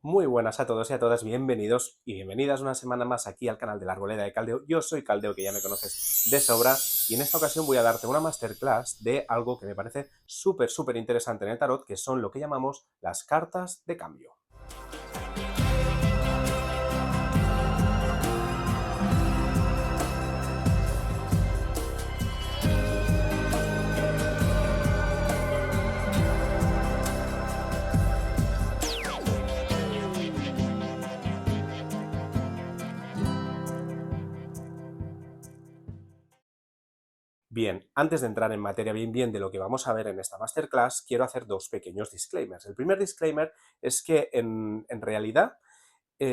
Muy buenas a todos y a todas, bienvenidos y bienvenidas una semana más aquí al canal de la Arboleda de Caldeo. Yo soy Caldeo, que ya me conoces de sobra, y en esta ocasión voy a darte una masterclass de algo que me parece súper interesante en el tarot, que son lo que llamamos las cartas de cambio. Bien, antes de entrar en materia bien de lo que vamos a ver en esta masterclass, quiero hacer dos pequeños disclaimers. El primer disclaimer es que en realidad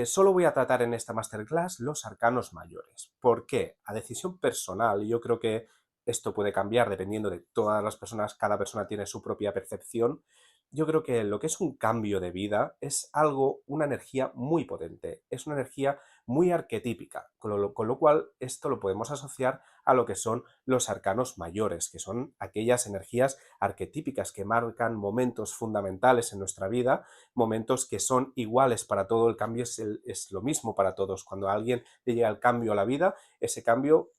solo voy a tratar en esta masterclass los arcanos mayores. ¿Por qué? A decisión personal, y yo creo que esto puede cambiar dependiendo de todas las personas, cada persona tiene su propia percepción. Yo creo que lo que es un cambio de vida es algo, una energía muy potente, es una energía muy arquetípica, con lo cual esto lo podemos asociar a lo que son los arcanos mayores, que son aquellas energías arquetípicas que marcan momentos fundamentales en nuestra vida, momentos que son iguales para todo, el cambio es lo mismo para todos. Cuando a alguien le llega el cambio a la vida, ese cambio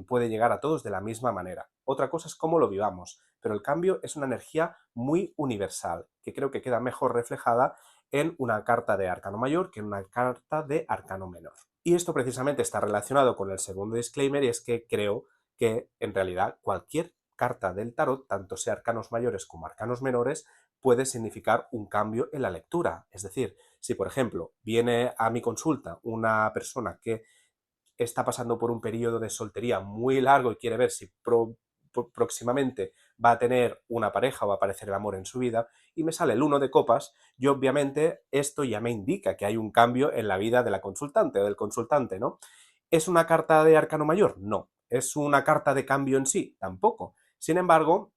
puede llegar a todos de la misma manera. Otra cosa es cómo lo vivamos, pero el cambio es una energía muy universal, que creo que queda mejor reflejada en una carta de arcano mayor que en una carta de arcano menor. Y esto precisamente está relacionado con el segundo disclaimer, y es que creo que en realidad cualquier carta del tarot, tanto sea arcanos mayores como arcanos menores, puede significar un cambio en la lectura. Es decir, si por ejemplo viene a mi consulta una persona que está pasando por un periodo de soltería muy largo y quiere ver si próximamente va a tener una pareja o va a aparecer el amor en su vida, y me sale el 1 de copas, yo obviamente esto ya me indica que hay un cambio en la vida de la consultante o del consultante, ¿no? ¿Es una carta de arcano mayor? No. ¿Es una carta de cambio en sí? Tampoco. Sin embargo,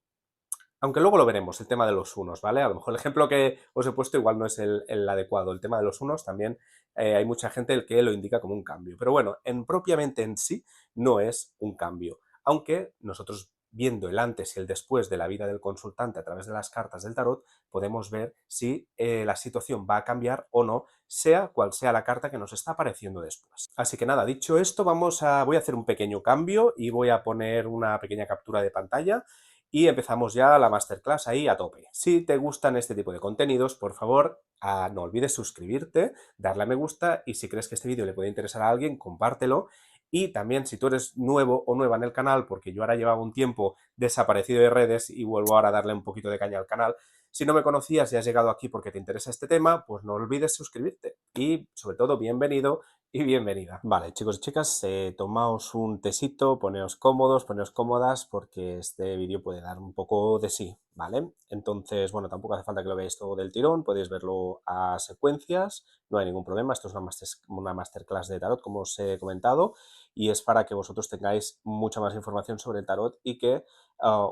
aunque luego lo veremos, el tema de los unos, ¿vale? A lo mejor el ejemplo que os he puesto igual no es el adecuado. El tema de los unos también hay mucha gente el que lo indica como un cambio. Pero bueno, propiamente en sí no es un cambio. Aunque nosotros, viendo el antes y el después de la vida del consultante a través de las cartas del tarot, podemos ver si la situación va a cambiar o no, sea cual sea la carta que nos está apareciendo después. Así que nada, dicho esto, voy a hacer un pequeño cambio y voy a poner una pequeña captura de pantalla y empezamos ya la masterclass ahí a tope. Si te gustan este tipo de contenidos, por favor, no olvides suscribirte, darle a me gusta, y si crees que este vídeo le puede interesar a alguien, compártelo. Y también, si tú eres nuevo o nueva en el canal, porque yo ahora llevaba un tiempo desaparecido de redes y vuelvo ahora a darle un poquito de caña al canal, si no me conocías y has llegado aquí porque te interesa este tema, pues no olvides suscribirte. Y sobre todo, bienvenido y bienvenida. Vale, chicos y chicas, tomaos un tesito, poneos cómodos, poneos cómodas, porque este vídeo puede dar un poco de sí, ¿vale? Entonces, bueno, tampoco hace falta que lo veáis todo del tirón, podéis verlo a secuencias, no hay ningún problema. Esto es una masterclass de tarot, como os he comentado, y es para que vosotros tengáis mucha más información sobre el tarot y que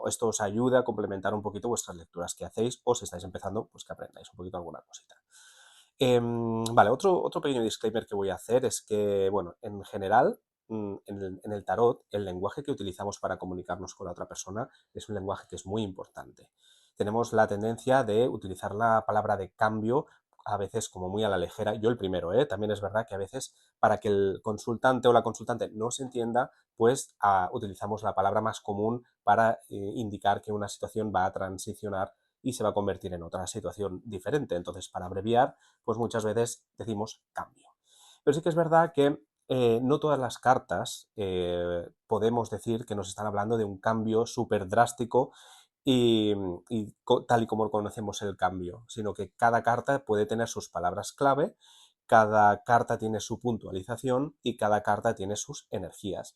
esto os ayude a complementar un poquito vuestras lecturas que hacéis, o si estáis empezando, pues que aprendáis un poquito alguna cosita. Vale, otro pequeño disclaimer que voy a hacer es que, bueno, en general, en el tarot, el lenguaje que utilizamos para comunicarnos con la otra persona es un lenguaje que es muy importante. Tenemos la tendencia de utilizar la palabra de cambio a veces como muy a la ligera. Yo el primero, ¿eh? También es verdad que a veces, para que el consultante o la consultante no se entienda, pues utilizamos la palabra más común para indicar que una situación va a transicionar y se va a convertir en otra situación diferente. Entonces, para abreviar, pues muchas veces decimos cambio. Pero sí que es verdad que no todas las cartas podemos decir que nos están hablando de un cambio súper drástico y tal y como conocemos el cambio, sino que cada carta puede tener sus palabras clave, cada carta tiene su puntualización y cada carta tiene sus energías.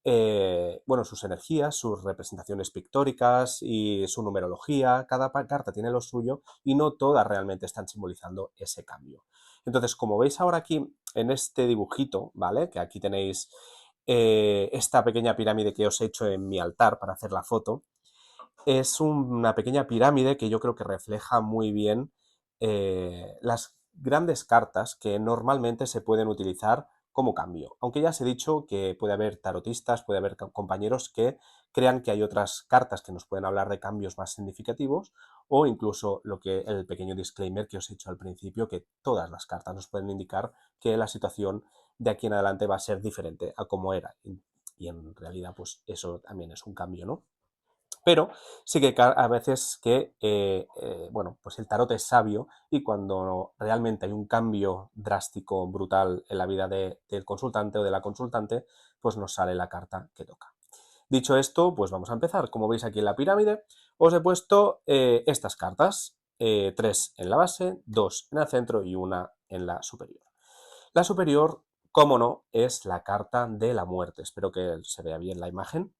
Bueno, sus energías, sus representaciones pictóricas y su numerología, cada carta tiene lo suyo y no todas realmente están simbolizando ese cambio. Entonces, como veis ahora aquí en este dibujito, ¿vale? Que aquí tenéis esta pequeña pirámide que os he hecho en mi altar para hacer la foto, es una pequeña pirámide que yo creo que refleja muy bien las grandes cartas que normalmente se pueden utilizar como cambio. Aunque ya os he dicho que puede haber tarotistas, puede haber compañeros que crean que hay otras cartas que nos pueden hablar de cambios más significativos, o incluso el pequeño disclaimer que os he hecho al principio, que todas las cartas nos pueden indicar que la situación de aquí en adelante va a ser diferente a como era. Y en realidad, pues eso también es un cambio, ¿no? Pero sí que a veces que, bueno, pues el tarot es sabio y cuando realmente hay un cambio drástico, brutal en la vida del consultante o de la consultante, pues nos sale la carta que toca. Dicho esto, pues vamos a empezar. Como veis aquí en la pirámide, os he puesto estas cartas, 3 en la base, 2 en el centro y una en la superior. La superior, como no, es la carta de la muerte. Espero que se vea bien la imagen.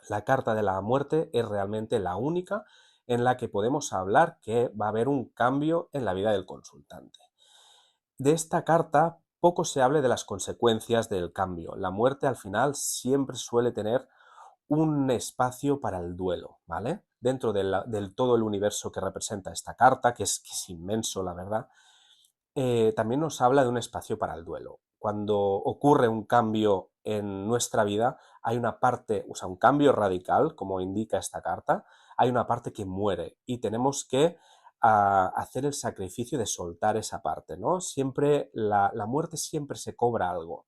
La carta de la muerte es realmente la única en la que podemos hablar que va a haber un cambio en la vida del consultante. De esta carta poco se habla de las consecuencias del cambio. La muerte al final siempre suele tener un espacio para el duelo, ¿vale? Dentro del todo el universo que representa esta carta, que es inmenso, la verdad, también nos habla de un espacio para el duelo. Cuando ocurre un cambio en nuestra vida, hay una parte, o sea, un cambio radical, como indica esta carta, hay una parte que muere y tenemos que hacer el sacrificio de soltar esa parte, ¿no? Siempre, la muerte siempre se cobra algo.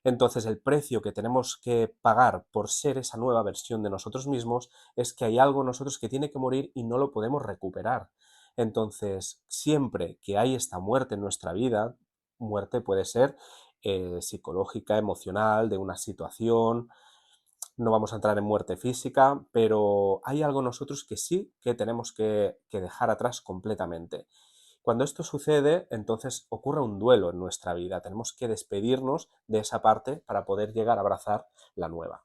Entonces, el precio que tenemos que pagar por ser esa nueva versión de nosotros mismos es que hay algo en nosotros que tiene que morir y no lo podemos recuperar. Entonces, siempre que hay esta muerte en nuestra vida, muerte puede ser psicológica, emocional, de una situación, no vamos a entrar en muerte física, pero hay algo en nosotros que sí que tenemos que dejar atrás completamente. Cuando esto sucede, entonces ocurre un duelo en nuestra vida. Tenemos que despedirnos de esa parte para poder llegar a abrazar la nueva.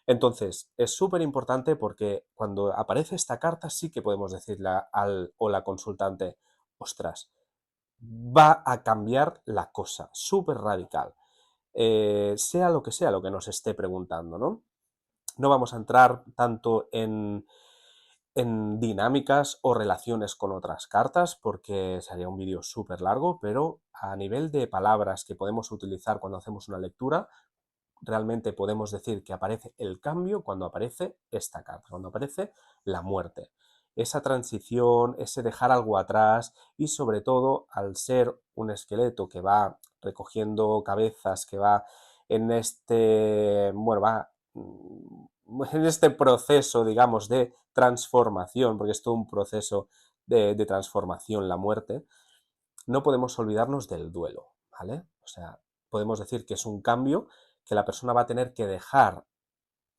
Entonces, es súper importante porque cuando aparece esta carta sí que podemos decirle al o la consultante, ostras, va a cambiar la cosa, súper radical. Sea lo que nos esté preguntando, ¿no? No vamos a entrar tanto en dinámicas o relaciones con otras cartas porque sería un vídeo súper largo, pero a nivel de palabras que podemos utilizar cuando hacemos una lectura, realmente podemos decir que aparece el cambio cuando aparece esta carta, cuando aparece la muerte. Esa transición, ese dejar algo atrás y sobre todo al ser un esqueleto que va recogiendo cabezas, que va en este, bueno, va en este proceso, digamos, de transformación, porque es todo un proceso de transformación la muerte, no podemos olvidarnos del duelo, ¿vale? O sea, podemos decir que es un cambio que la persona va a tener que dejar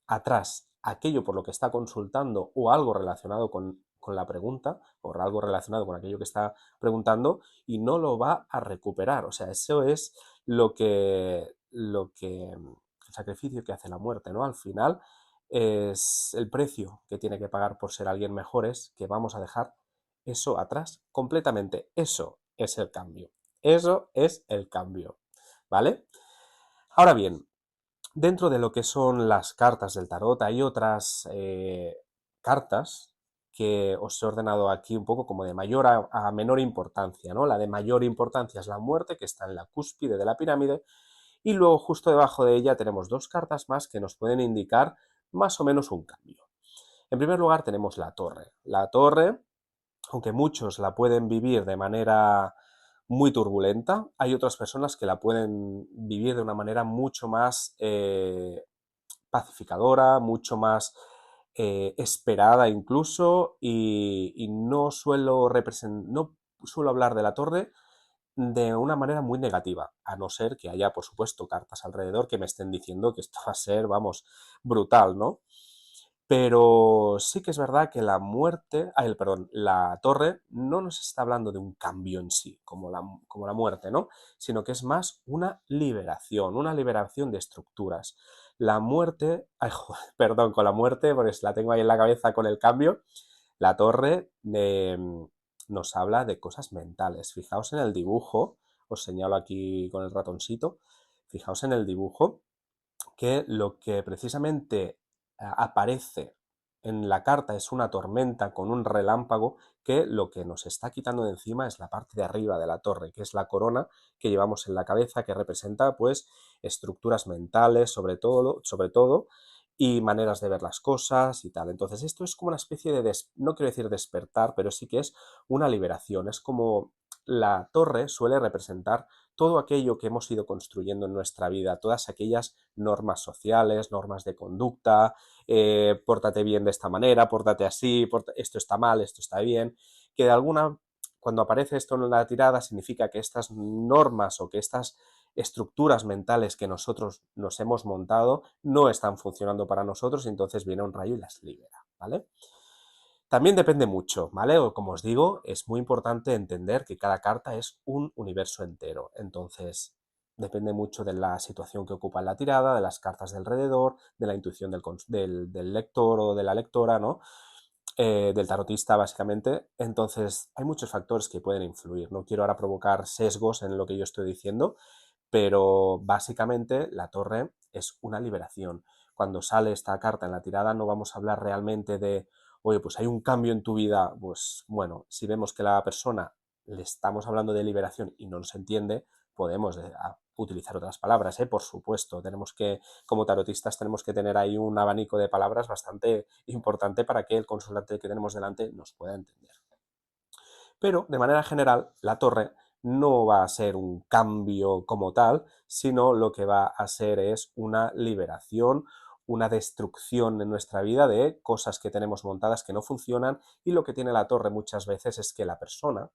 atrás aquello por lo que está consultando o algo relacionado con la pregunta o algo relacionado con aquello que está preguntando y no lo va a recuperar. O sea, eso es el sacrificio que hace la muerte, ¿no? Al final es el precio que tiene que pagar por ser alguien mejor, es que vamos a dejar eso atrás completamente. Eso es el cambio. Eso es el cambio, ¿vale? Ahora bien, dentro de lo que son las cartas del tarot hay otras cartas que os he ordenado aquí un poco como de mayor a menor importancia, ¿no? La de mayor importancia es la muerte, que está en la cúspide de la pirámide, y luego justo debajo de ella tenemos dos cartas más que nos pueden indicar más o menos un cambio. En primer lugar tenemos la torre. La torre, aunque muchos la pueden vivir de manera muy turbulenta, hay otras personas que la pueden vivir de una manera mucho más pacificadora, mucho más esperada incluso, y no no suelo hablar de la torre de una manera muy negativa, a no ser que haya, por supuesto, cartas alrededor que me estén diciendo que esto va a ser, vamos, brutal, ¿no? Pero sí que es verdad que perdón, la torre no nos está hablando de un cambio en sí, como la muerte, ¿no? Sino que es más una liberación de estructuras. La muerte, ay, joder, perdón, con la muerte, porque la tengo ahí en la cabeza con el cambio, la torre nos habla de cosas mentales. Fijaos en el dibujo, os señalo aquí con el ratoncito, fijaos en el dibujo que lo que precisamente aparece en la carta es una tormenta con un relámpago que lo que nos está quitando de encima es la parte de arriba de la torre, que es la corona que llevamos en la cabeza, que representa pues estructuras mentales sobre todo y maneras de ver las cosas y tal. Entonces esto es como una especie de, no quiero decir despertar, pero sí que es una liberación. Es como la torre suele representar todo aquello que hemos ido construyendo en nuestra vida, todas aquellas normas sociales, normas de conducta, pórtate bien de esta manera, pórtate así, esto está mal, esto está bien, que de alguna, cuando aparece esto en la tirada significa que estas normas o que estas estructuras mentales que nosotros nos hemos montado no están funcionando para nosotros y entonces viene un rayo y las libera, ¿vale? También depende mucho, ¿vale? O como os digo, es muy importante entender que cada carta es un universo entero. Entonces, depende mucho de la situación que ocupa en la tirada, de las cartas de alrededor, de la intuición del lector o de la lectora, ¿no? Del tarotista, básicamente. Entonces, hay muchos factores que pueden influir. No quiero ahora provocar sesgos en lo que yo estoy diciendo, pero básicamente la torre es una liberación. Cuando sale esta carta en la tirada no vamos a hablar realmente de, oye, pues hay un cambio en tu vida, pues bueno, si vemos que la persona le estamos hablando de liberación y no nos entiende, podemos utilizar otras palabras, ¿eh? Por supuesto, tenemos que, como tarotistas, tenemos que tener ahí un abanico de palabras bastante importante para que el consultante que tenemos delante nos pueda entender. Pero, de manera general, la torre no va a ser un cambio como tal, sino lo que va a ser es una liberación, una destrucción en nuestra vida de cosas que tenemos montadas que no funcionan, y lo que tiene la torre muchas veces es que la persona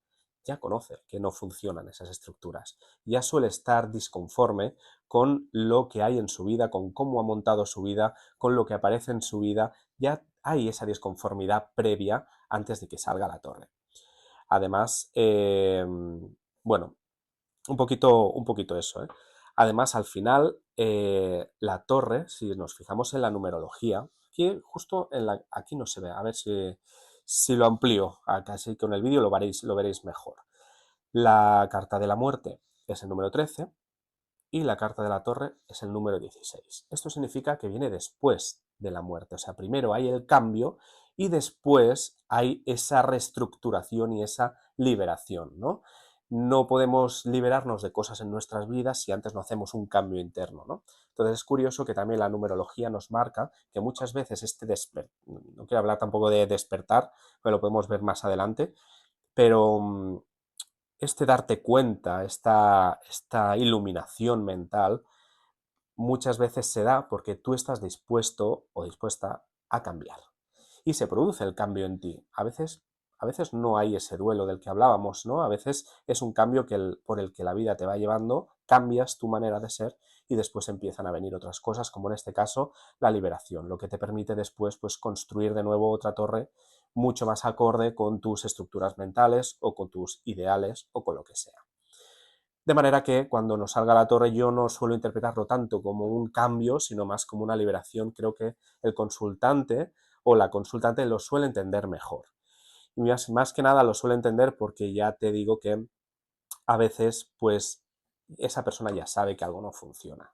ya conoce que no funcionan esas estructuras, ya suele estar disconforme con lo que hay en su vida, con cómo ha montado su vida, con lo que aparece en su vida, ya hay esa disconformidad previa antes de que salga la torre. Además, bueno, un poquito eso, ¿eh? Además, al final, la torre, si nos fijamos en la numerología, aquí justo aquí no se ve, a ver si lo amplío, casi con el vídeo lo veréis mejor. La carta de la muerte es el número 13 y la carta de la torre es el número 16. Esto significa que viene después de la muerte, o sea, primero hay el cambio y después hay esa reestructuración y esa liberación, ¿no? No podemos liberarnos de cosas en nuestras vidas si antes no hacemos un cambio interno, ¿no? Entonces es curioso que también la numerología nos marca que muchas veces no quiero hablar tampoco de despertar, pero lo podemos ver más adelante, pero este darte cuenta, esta iluminación mental, muchas veces se da porque tú estás dispuesto o dispuesta a cambiar. Y se produce el cambio en ti. A veces no hay ese duelo del que hablábamos, ¿no? A veces es un cambio por el que la vida te va llevando, cambias tu manera de ser y después empiezan a venir otras cosas, como en este caso la liberación, lo que te permite después pues, construir de nuevo otra torre mucho más acorde con tus estructuras mentales o con tus ideales o con lo que sea. De manera que cuando nos salga la torre yo no suelo interpretarlo tanto como un cambio, sino más como una liberación. Creo que el consultante o la consultante lo suele entender mejor. Y más que nada lo suele entender porque ya te digo que a veces pues esa persona ya sabe que algo no funciona.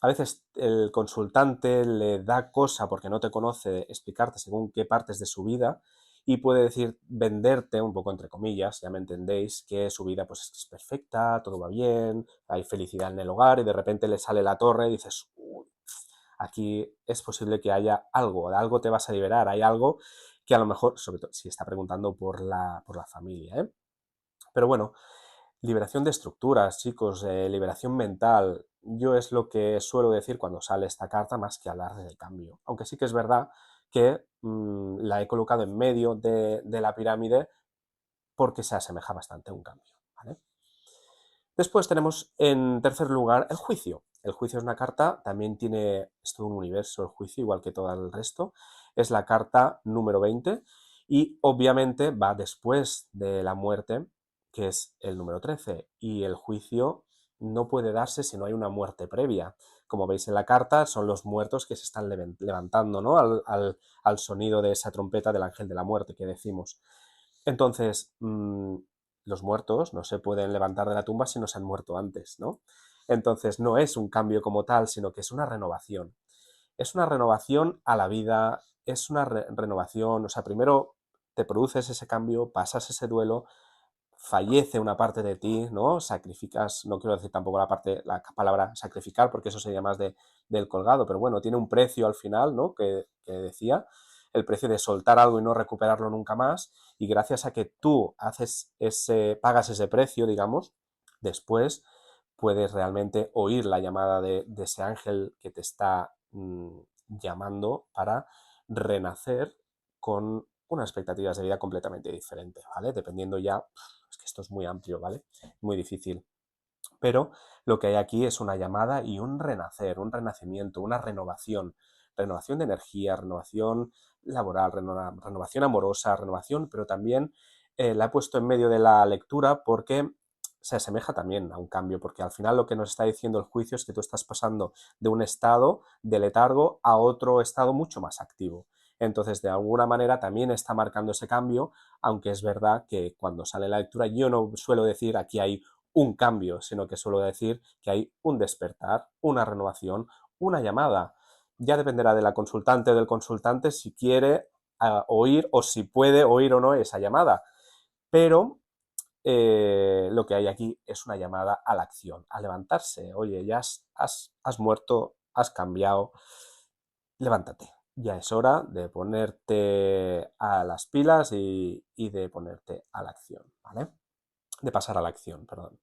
A veces el consultante le da cosa porque no te conoce explicarte según qué partes de su vida y puede decir, venderte un poco entre comillas, ya me entendéis, que su vida pues es perfecta, todo va bien, hay felicidad en el hogar y de repente le sale la torre y dices, uy, aquí es posible que haya algo, de algo te vas a liberar, hay algo que a lo mejor, sobre todo si está preguntando por la familia, ¿eh? Pero bueno, liberación de estructuras, chicos, liberación mental. Yo es lo que suelo decir cuando sale esta carta más que hablar del cambio. Aunque sí que es verdad que la he colocado en medio de la pirámide porque se asemeja bastante a un cambio, ¿vale? Después tenemos en tercer lugar el juicio. El juicio es una carta, también es todo un universo el juicio, igual que todo el resto. Es la carta número 20 y obviamente va después de la muerte, que es el número 13. Y el juicio no puede darse si no hay una muerte previa. Como veis en la carta, son los muertos que se están levantando, ¿no? Al sonido de esa trompeta del ángel de la muerte que decimos. Entonces, los muertos no se pueden levantar de la tumba si no se han muerto antes, ¿no? Entonces, no es un cambio como tal, sino que es una renovación. Es una renovación a la vida, es una renovación, o sea, primero te produces ese cambio, pasas ese duelo, fallece una parte de ti, ¿no? Sacrificas, no quiero decir tampoco la palabra sacrificar, porque eso sería más del colgado, pero bueno, tiene un precio al final, ¿no? Que decía, el precio de soltar algo y no recuperarlo nunca más, y gracias a que tú pagas ese precio, digamos, después puedes realmente oír la llamada de ese ángel que te está llamando para renacer con unas expectativas de vida completamente diferentes, ¿vale? Dependiendo ya, es que esto es muy amplio, ¿vale? Muy difícil. Pero lo que hay aquí es una llamada y un renacer, un renacimiento, una renovación. Renovación de energía, renovación laboral, renovación amorosa, renovación, pero también la he puesto en medio de la lectura porque se asemeja también a un cambio, porque al final lo que nos está diciendo el juicio es que tú estás pasando de un estado de letargo a otro estado mucho más activo. Entonces, de alguna manera también está marcando ese cambio, aunque es verdad que cuando sale la lectura yo no suelo decir aquí hay un cambio, sino que suelo decir que hay un despertar, una renovación, una llamada. Ya dependerá de la consultante o del consultante si quiere oír o si puede oír o no esa llamada. Pero lo que hay aquí es una llamada a la acción, a levantarse. Oye, ya has muerto, has cambiado, levántate. Ya es hora de ponerte a las pilas y de ponerte a la acción, ¿vale? De pasar a la acción, perdón.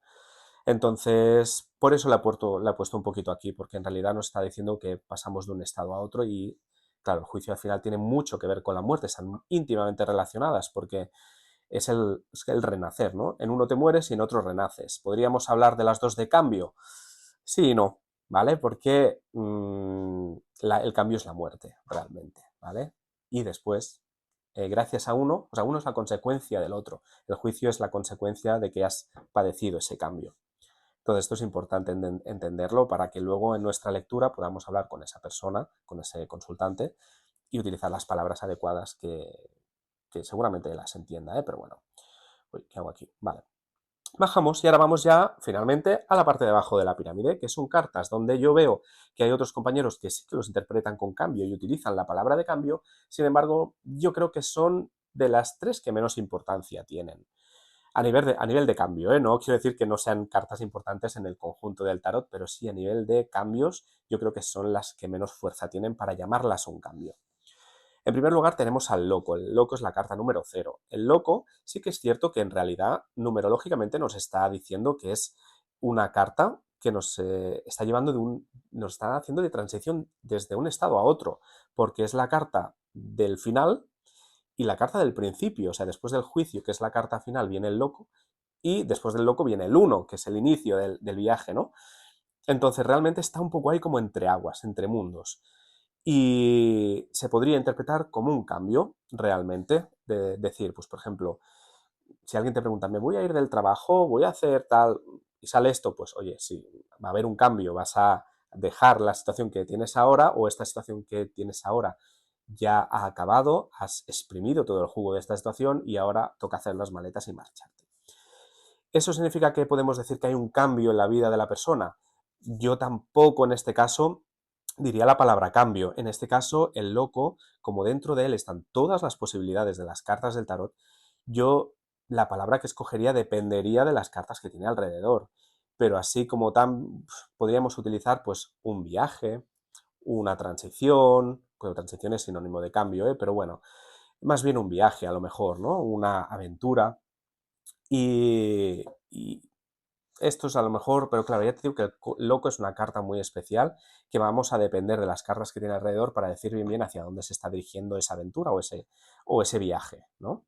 Entonces, por eso le he puesto un poquito aquí, porque en realidad nos está diciendo que pasamos de un estado a otro y, claro, el juicio al final tiene mucho que ver con la muerte, están íntimamente relacionadas, porque es el renacer, ¿no? En uno te mueres y en otro renaces. ¿Podríamos hablar de las dos de cambio? Sí y no, ¿vale? Porque el cambio es la muerte, realmente, ¿vale? Y después, gracias a uno, o sea, uno es la consecuencia del otro. El juicio es la consecuencia de que has padecido ese cambio. Entonces, esto es importante entenderlo para que luego en nuestra lectura podamos hablar con esa persona, con ese consultante, y utilizar las palabras adecuadas que seguramente las entienda, ¿eh? Pero bueno, uy, ¿qué hago aquí? Vale. Bajamos y ahora vamos ya finalmente a la parte de abajo de la pirámide, que son cartas donde yo veo que hay otros compañeros que sí que los interpretan con cambio y utilizan la palabra de cambio, sin embargo, yo creo que son de las tres que menos importancia tienen. A nivel de cambio, ¿eh? No quiero decir que no sean cartas importantes en el conjunto del tarot, pero sí a nivel de cambios, yo creo que son las que menos fuerza tienen para llamarlas un cambio. En primer lugar tenemos al loco. El loco es la carta número 0. El loco sí que es cierto que en realidad numerológicamente nos está diciendo que es una carta que nos está nos está haciendo de transición desde un estado a otro, porque es la carta del final y la carta del principio. O sea, después del juicio, que es la carta final, viene el loco, y después del loco viene el 1, que es el inicio del viaje, ¿no? Entonces realmente está un poco ahí como entre aguas, entre mundos. Y se podría interpretar como un cambio, realmente, de decir, pues por ejemplo, si alguien te pregunta, me voy a ir del trabajo, voy a hacer tal, y sale esto, pues oye, sí, va a haber un cambio, vas a dejar la situación que tienes ahora o esta situación que tienes ahora ya ha acabado, has exprimido todo el jugo de esta situación y ahora toca hacer las maletas y marcharte. ¿Eso significa que podemos decir que hay un cambio en la vida de la persona? Yo tampoco en este caso diría la palabra cambio. En este caso, el loco, como dentro de él están todas las posibilidades de las cartas del tarot, yo la palabra que escogería dependería de las cartas que tiene alrededor. Pero así como tan podríamos utilizar pues un viaje, una transición, pues transición es sinónimo de cambio, ¿eh? Pero bueno, más bien un viaje a lo mejor, ¿no? Una aventura. Y esto es a lo mejor, pero claro, ya te digo que el loco es una carta muy especial que vamos a depender de las cartas que tiene alrededor para decir bien hacia dónde se está dirigiendo esa aventura o ese viaje, ¿no?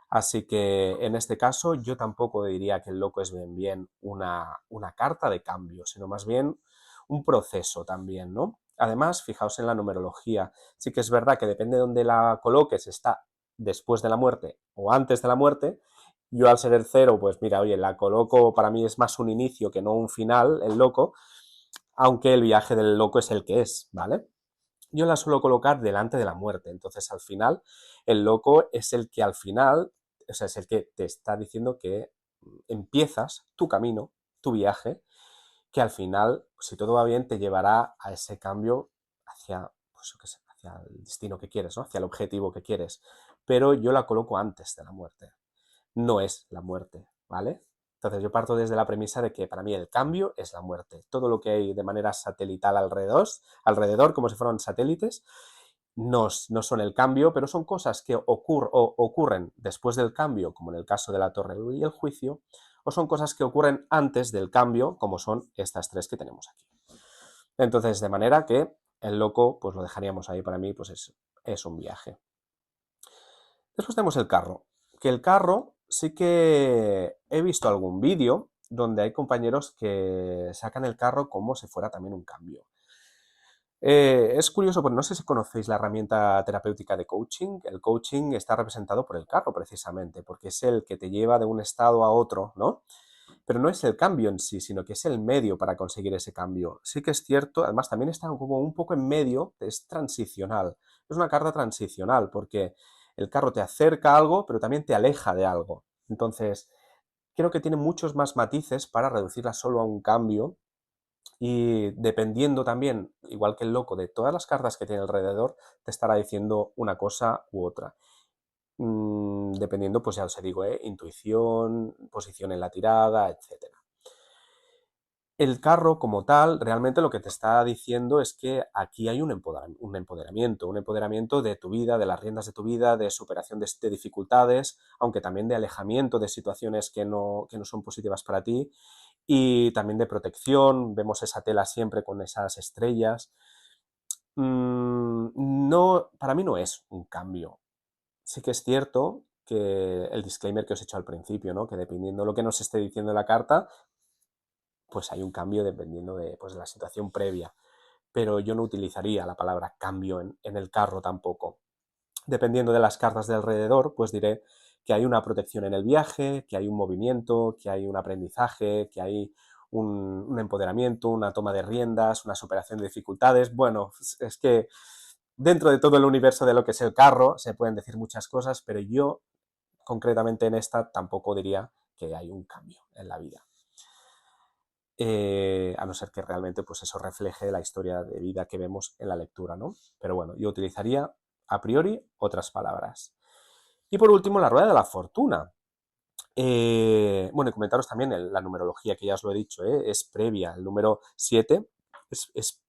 Así que en este caso yo tampoco diría que el loco es bien una carta de cambio, sino más bien un proceso también, ¿no? Además, fijaos en la numerología. Sí que es verdad que depende de dónde la coloques, está después de la muerte o antes de la muerte. Yo al ser el 0, pues mira, oye, la coloco, para mí es más un inicio que no un final, el loco, aunque el viaje del loco es el que es, ¿vale? Yo la suelo colocar delante de la muerte. Entonces, al final, el loco es el que al final, o sea, es el que te está diciendo que empiezas tu camino, tu viaje, que al final, si todo va bien, te llevará a ese cambio hacia, pues, yo qué sé, hacia el destino que quieres, ¿no? Hacia el objetivo que quieres. Pero yo la coloco antes de la muerte. no es la muerte, ¿vale? Entonces yo parto desde la premisa de que para mí el cambio es la muerte. Todo lo que hay de manera satelital alrededor como si fueran satélites, no son el cambio, pero son cosas que ocurren después del cambio, como en el caso de la torre y el juicio, o son cosas que ocurren antes del cambio, como son estas tres que tenemos aquí. Entonces, de manera que el loco, pues lo dejaríamos ahí, para mí, pues es un viaje. Después tenemos el carro, que el carro sí que he visto algún vídeo donde hay compañeros que sacan el carro como si fuera también un cambio. Es curioso, porque no sé si conocéis la herramienta terapéutica de coaching. El coaching está representado por el carro, precisamente, porque es el que te lleva de un estado a otro, ¿no? Pero no es el cambio en sí, sino que es el medio para conseguir ese cambio. Sí que es cierto, además también está como un poco en medio, es transicional. Es una carta transicional, porque el carro te acerca a algo, pero también te aleja de algo. Entonces, creo que tiene muchos más matices para reducirla solo a un cambio y dependiendo también, igual que el loco, de todas las cartas que tiene alrededor, te estará diciendo una cosa u otra. Dependiendo, pues ya os digo, intuición, posición en la tirada, etcétera. El carro como tal, realmente lo que te está diciendo es que aquí hay un empoderamiento de tu vida, de las riendas de tu vida, de superación de dificultades, aunque también de alejamiento de situaciones que no son positivas para ti, y también de protección. Vemos esa tela siempre con esas estrellas. No, para mí no es un cambio. Sí que es cierto que el disclaimer que os he hecho al principio, ¿no? Que dependiendo de lo que nos esté diciendo la carta, pues hay un cambio dependiendo de, pues, de la situación previa. Pero yo no utilizaría la palabra cambio en el carro tampoco. Dependiendo de las cartas de alrededor, pues diré que hay una protección en el viaje, que hay un movimiento, que hay un aprendizaje, que hay un empoderamiento, una toma de riendas, una superación de dificultades. Bueno, es que dentro de todo el universo de lo que es el carro se pueden decir muchas cosas, pero yo concretamente en esta tampoco diría que hay un cambio en la vida. A no ser que realmente pues eso refleje la historia de vida que vemos en la lectura, ¿no? Pero bueno, yo utilizaría a priori otras palabras. Y por último, la rueda de la fortuna. Bueno, y comentaros también la numerología, que ya os lo he dicho, es previa. El número 7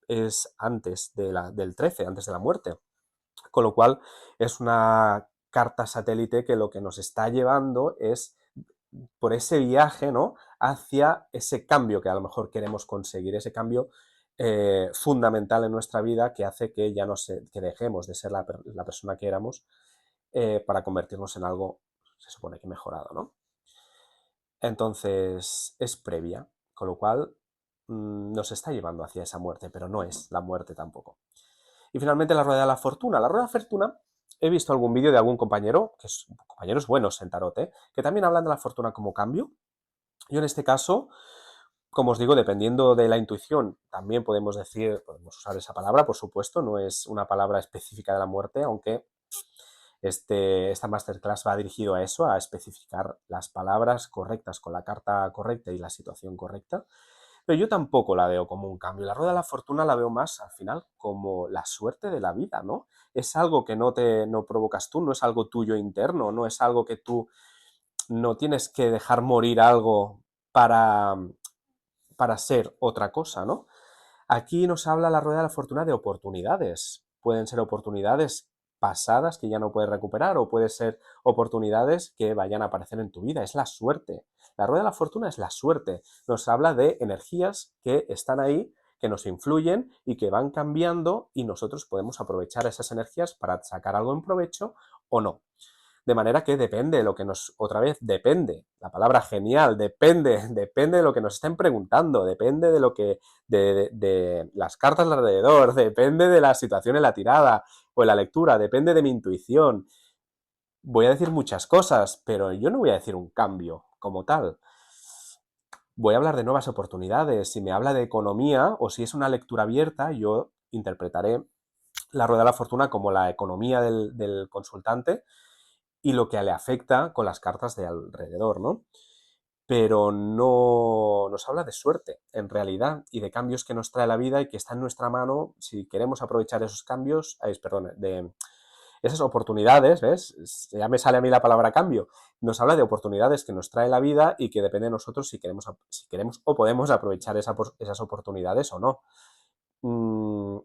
es antes del 13, antes de la muerte. Con lo cual, es una carta satélite que lo que nos está llevando es por ese viaje, ¿no? Hacia ese cambio que a lo mejor queremos conseguir, ese cambio fundamental en nuestra vida que hace que ya no que dejemos de ser la persona que éramos para convertirnos en algo, se supone que mejorado, ¿no? Entonces, es previa, con lo cual nos está llevando hacia esa muerte, pero no es la muerte tampoco. Y finalmente la rueda de la fortuna. La rueda de la fortuna, he visto algún vídeo de algún compañero, compañeros buenos en tarot, que también hablan de la fortuna como cambio. Yo en este caso, como os digo, dependiendo de la intuición, también podemos usar esa palabra, por supuesto, no es una palabra específica de la muerte, aunque esta masterclass va dirigido a eso, a especificar las palabras correctas con la carta correcta y la situación correcta. Pero yo tampoco la veo como un cambio. La rueda de la fortuna la veo más, al final, como la suerte de la vida, ¿no? Es algo que no provocas tú, no es algo tuyo interno, no es algo que tú no tienes que dejar morir algo para, para ser otra cosa, ¿no? Aquí nos habla la rueda de la fortuna de oportunidades. Pueden ser oportunidades pasadas que ya no puedes recuperar o pueden ser oportunidades que vayan a aparecer en tu vida. Es la suerte. La rueda de la fortuna es la suerte. Nos habla de energías que están ahí, que nos influyen y que van cambiando y nosotros podemos aprovechar esas energías para sacar algo en provecho o no. De manera que depende lo que otra vez, depende, la palabra genial, depende de lo que nos estén preguntando, depende de lo que, de las cartas alrededor, depende de la situación en la tirada o en la lectura, depende de mi intuición. Voy a decir muchas cosas, pero yo no voy a decir un cambio como tal. Voy a hablar de nuevas oportunidades. Si me habla de economía o si es una lectura abierta, yo interpretaré la rueda de la fortuna como la economía del consultante y lo que le afecta con las cartas de alrededor, ¿no? Pero no nos habla de suerte, en realidad, y de cambios que nos trae la vida y que está en nuestra mano si queremos aprovechar esos cambios, Esas oportunidades, ¿ves? Ya me sale a mí la palabra cambio. Nos habla de oportunidades que nos trae la vida y que depende de nosotros si queremos o podemos aprovechar esas oportunidades o no.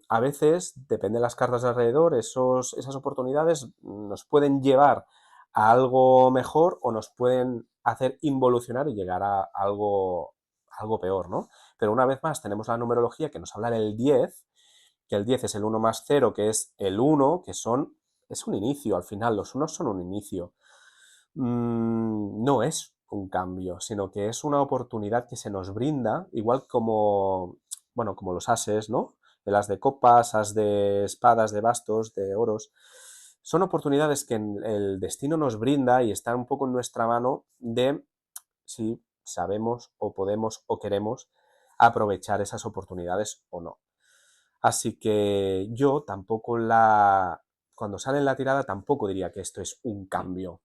A veces, depende de las cartas de alrededor, esas oportunidades nos pueden llevar a algo mejor o nos pueden hacer involucionar y llegar a algo peor, ¿no? Pero una vez más tenemos la numerología que nos habla del 10, que el 10 es el 1 más 0, que es el 1, es un inicio, al final los unos son un inicio. No es un cambio, sino que es una oportunidad que se nos brinda, igual como, bueno, como los ases, ¿no? El as de copas, as de espadas, de bastos, de oros. Son oportunidades que el destino nos brinda y están un poco en nuestra mano de si sabemos o podemos o queremos aprovechar esas oportunidades o no. Así que yo tampoco cuando sale en la tirada tampoco diría que esto es un cambio.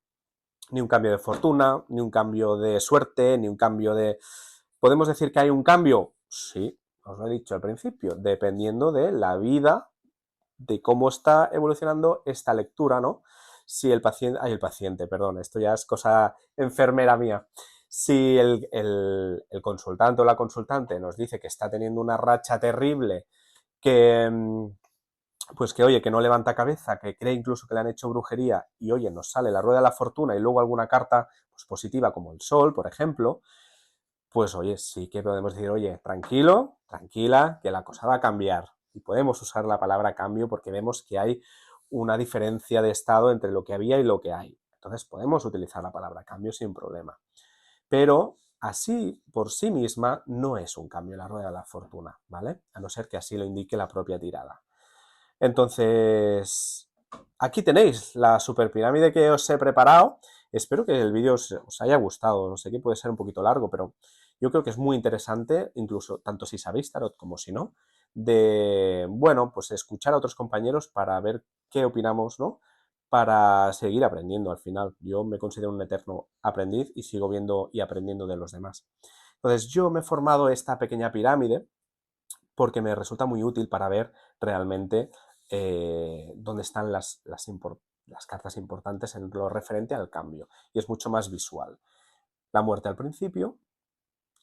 Ni un cambio de fortuna, ni un cambio de suerte, ni un cambio de... ¿Podemos decir que hay un cambio? Sí, os lo he dicho al principio, dependiendo de la vida, de cómo está evolucionando esta lectura, ¿no? Si el paciente, perdón, esto ya es cosa enfermera mía. Si el consultante o la consultante nos dice que está teniendo una racha terrible, que, pues que oye, que no levanta cabeza, que cree incluso que le han hecho brujería y oye, nos sale la rueda de la fortuna y luego alguna carta pues, positiva como el sol, por ejemplo, pues oye, sí que podemos decir, oye, tranquilo, tranquila, que la cosa va a cambiar. Y podemos usar la palabra cambio porque vemos que hay una diferencia de estado entre lo que había y lo que hay. Entonces podemos utilizar la palabra cambio sin problema. Pero así, por sí misma, no es un cambio en la rueda de la fortuna, ¿vale? A no ser que así lo indique la propia tirada. Entonces, aquí tenéis la super pirámide que os he preparado. Espero que el vídeo os haya gustado. No sé que puede ser un poquito largo, pero yo creo que es muy interesante, incluso tanto si sabéis tarot como si no, de, bueno, pues escuchar a otros compañeros para ver qué opinamos, ¿no? Para seguir aprendiendo al final. Yo me considero un eterno aprendiz y sigo viendo y aprendiendo de los demás. Entonces, yo me he formado esta pequeña pirámide porque me resulta muy útil para ver realmente dónde están las cartas importantes en lo referente al cambio. Y es mucho más visual. La muerte al principio,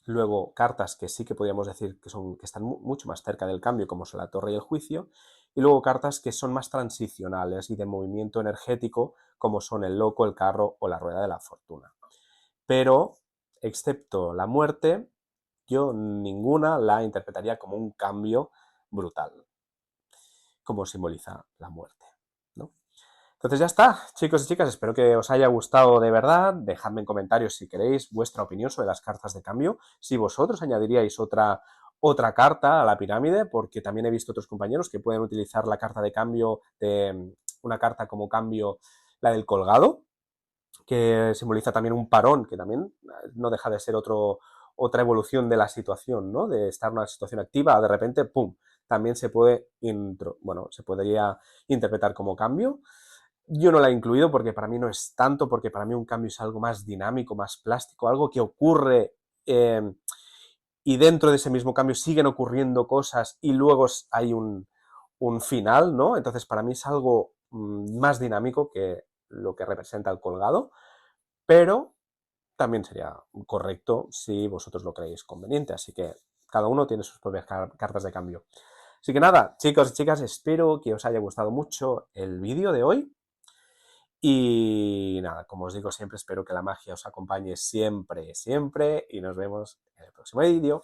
luego cartas que sí que podríamos decir que están mucho más cerca del cambio, como son la torre y el juicio, y luego cartas que son más transicionales y de movimiento energético, como son el loco, el carro o la rueda de la fortuna. Pero, excepto la muerte, yo ninguna la interpretaría como un cambio brutal, como simboliza la muerte, ¿no? Entonces ya está, chicos y chicas, espero que os haya gustado de verdad. Dejadme en comentarios si queréis vuestra opinión sobre las cartas de cambio, si vosotros añadiríais otra carta a la pirámide, porque también he visto otros compañeros que pueden utilizar la carta de cambio, una carta como cambio, la del colgado, que simboliza también un parón, que también no deja de ser otra evolución de la situación, ¿no? De estar en una situación activa, de repente, ¡pum!, también se podría interpretar como cambio. Yo no la he incluido porque para mí no es tanto, porque para mí un cambio es algo más dinámico, más plástico, algo que ocurre y dentro de ese mismo cambio siguen ocurriendo cosas y luego hay un final, ¿no? Entonces para mí es algo más dinámico que lo que representa el colgado, pero también sería correcto si vosotros lo creéis conveniente. Así que cada uno tiene sus propias cartas de cambio. Así que nada, chicos y chicas, espero que os haya gustado mucho el vídeo de hoy. Y nada, como os digo siempre, espero que la magia os acompañe siempre, siempre. Y nos vemos en el próximo vídeo.